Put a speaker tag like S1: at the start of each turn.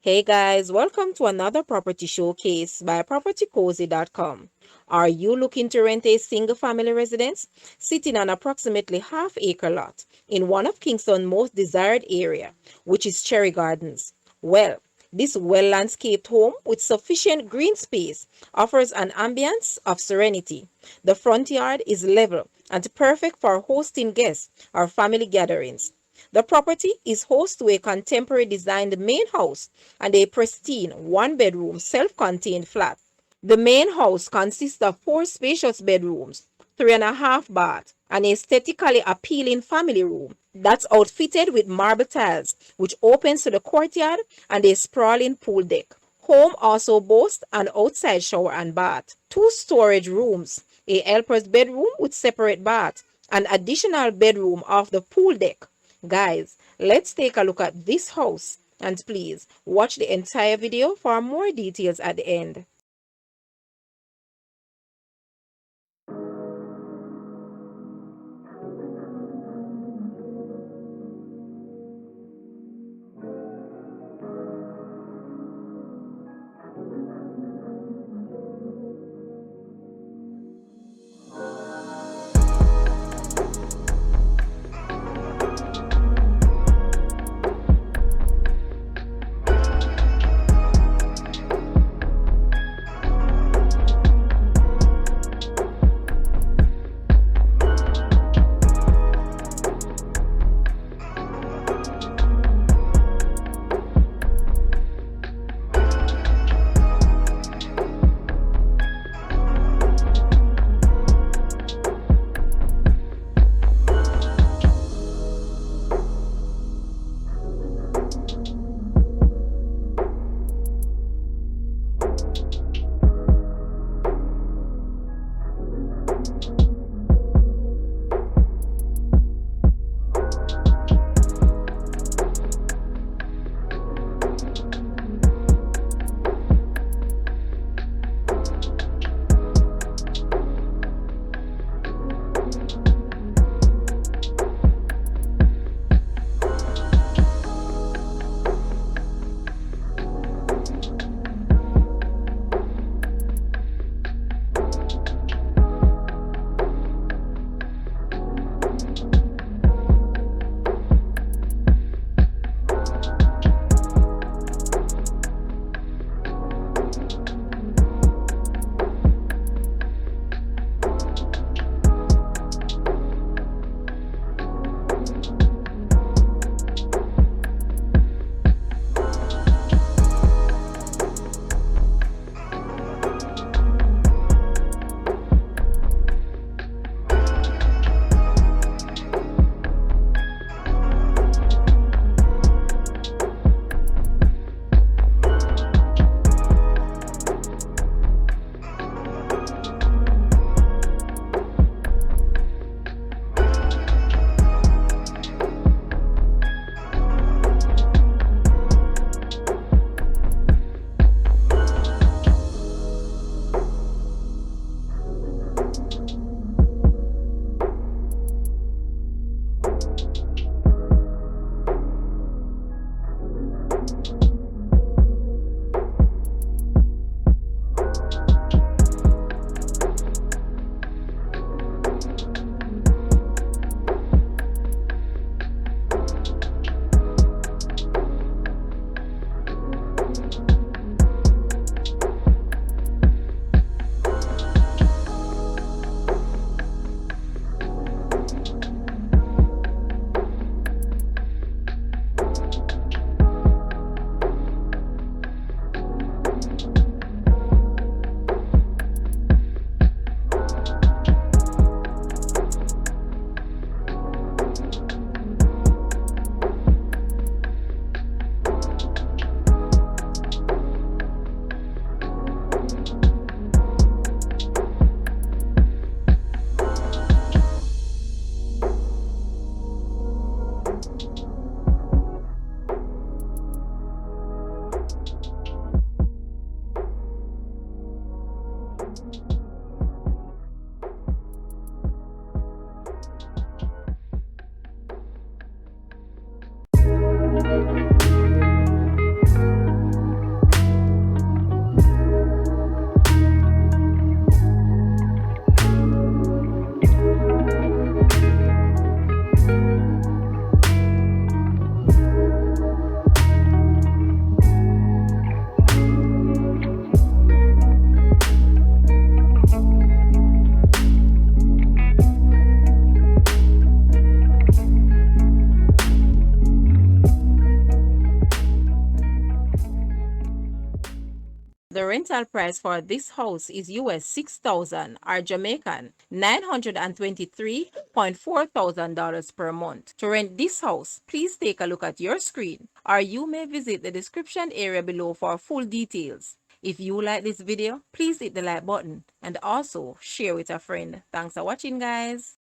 S1: Hey guys, welcome to another property showcase by propertycozy.com. Are you looking to rent a single family residence sitting on approximately half-acre lot in one of Kingston's most desired area, which is Cherry Gardens? Well, this well-landscaped home with sufficient green space offers an ambience of serenity. The front yard is level and perfect for hosting guests or family gatherings. The property is host to a contemporary designed main house and a pristine one-bedroom self-contained flat. The main house consists of four spacious bedrooms, three and a half baths, and a aesthetically appealing family room that's outfitted with marble tiles, which opens to the courtyard and a sprawling pool deck. Home also boasts an outside shower and bath, two storage rooms, a helper's bedroom with separate bath, and additional bedroom off the pool deck. Guys, let's take a look at this house and please watch the entire video for more details at the end. The rental price for this house is US 6,000 or Jamaican $923.4 thousand per month. To rent this house, please take a look at your screen, or you may visit the description area below for full details. If you like this video, please hit the like button and also share with a friend. Thanks for watching, guys.